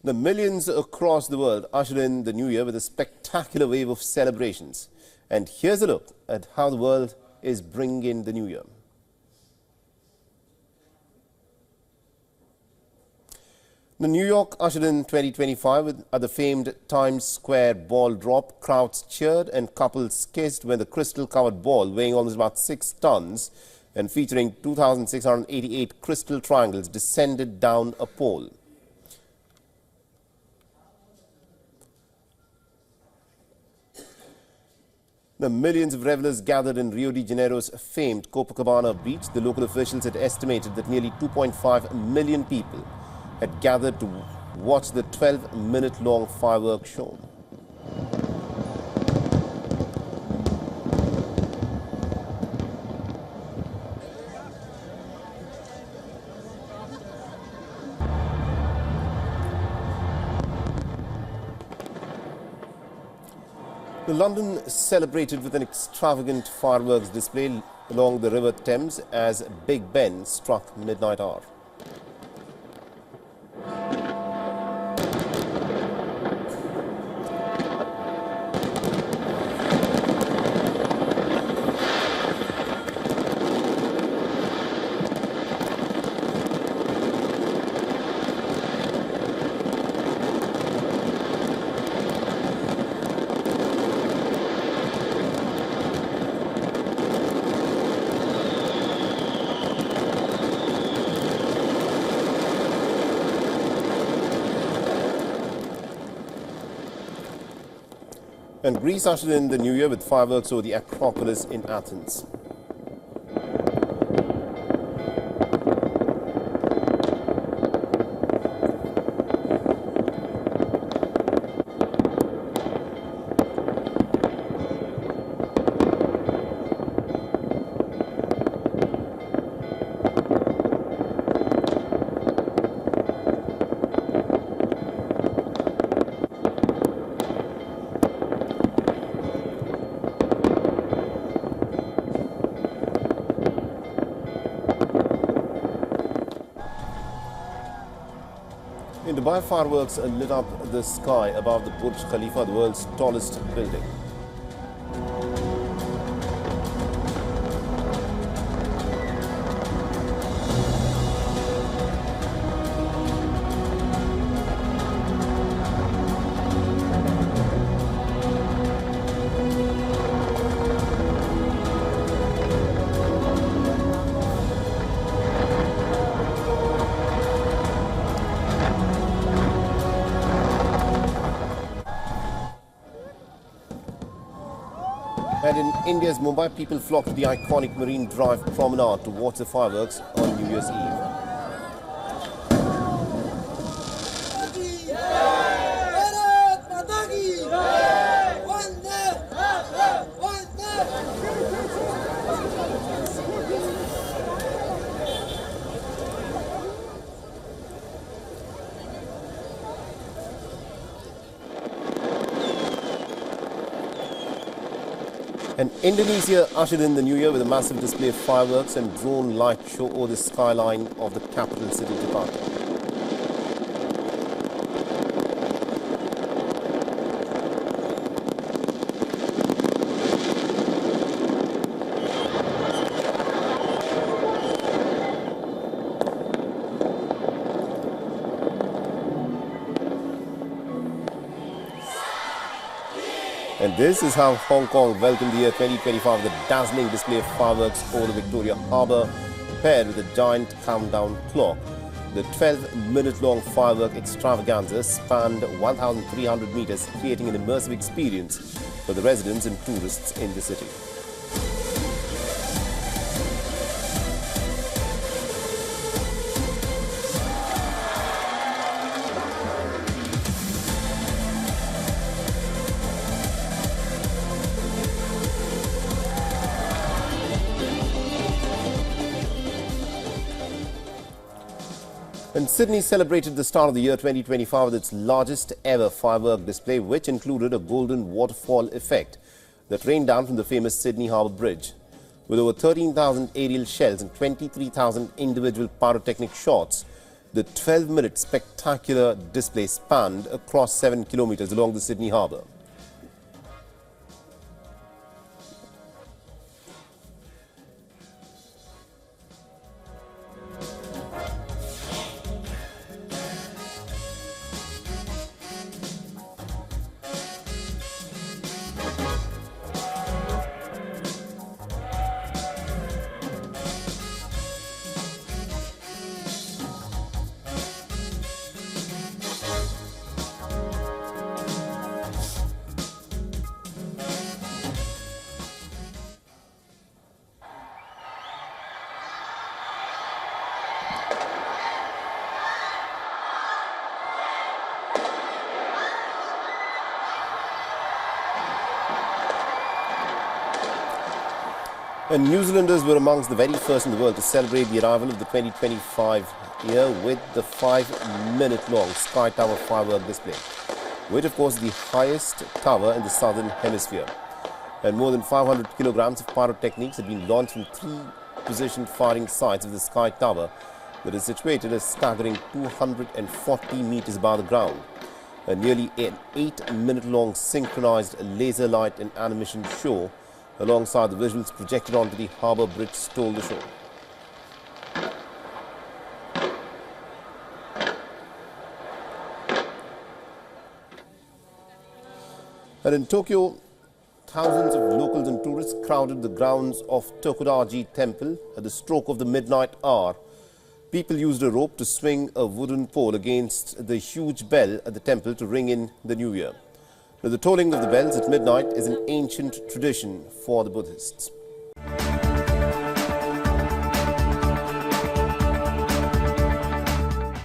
The millions across the world ushered in the new year with a spectacular wave of celebrations. And here's a look at how the world is bringing in the new year. The New York ushered in 2025 at the famed Times Square ball drop. Crowds cheered and couples kissed when the crystal-covered ball, weighing almost about 6 tons and featuring 2,688 crystal triangles, descended down a pole. The millions of revelers gathered in Rio de Janeiro's famed Copacabana beach. The local officials had estimated that nearly 2.5 million people had gathered to watch the 12-minute-long fireworks show. London celebrated with an extravagant fireworks display along the River Thames as Big Ben struck midnight hour. And Greece ushered in the new year with fireworks over the Acropolis in Athens. In Dubai, fireworks lit up the sky above the Burj Khalifa, the world's tallest building. And in India's Mumbai, people flocked to the iconic Marine Drive promenade to watch the fireworks on New Year's Eve. And Indonesia ushered in the new year with a massive display of fireworks and drone light show over the skyline of the capital city, Jakarta. And this is how Hong Kong welcomed the year 2025 with a dazzling display of fireworks over the Victoria Harbour, paired with a giant countdown clock. The 12-minute-long firework extravaganza spanned 1,300 meters, creating an immersive experience for the residents and tourists in the city. And Sydney celebrated the start of the year 2025 with its largest ever firework display, which included a golden waterfall effect that rained down from the famous Sydney Harbour Bridge. With over 13,000 aerial shells and 23,000 individual pyrotechnic shots, The 12-minute spectacular display spanned across 7 kilometers along the Sydney harbour. And New Zealanders were amongst the very first in the world to celebrate the arrival of the 2025 year with the 5-minute-long Sky Tower firework display, which of course is the highest tower in the southern hemisphere. And more than 500 kilograms of pyrotechnics had been launched from 3 positioned firing sites of the Sky Tower that is situated a staggering 240 meters above the ground. Nearly an 8-minute-long synchronized laser light and animation show alongside the visuals projected onto the harbour bridge stole the show. And in Tokyo, thousands of locals and tourists crowded the grounds of Tokudaji Temple at the stroke of the midnight hour. People used a rope to swing a wooden pole against the huge bell at the temple to ring in the new year. Now, the tolling of the bells at midnight is an ancient tradition for the Buddhists.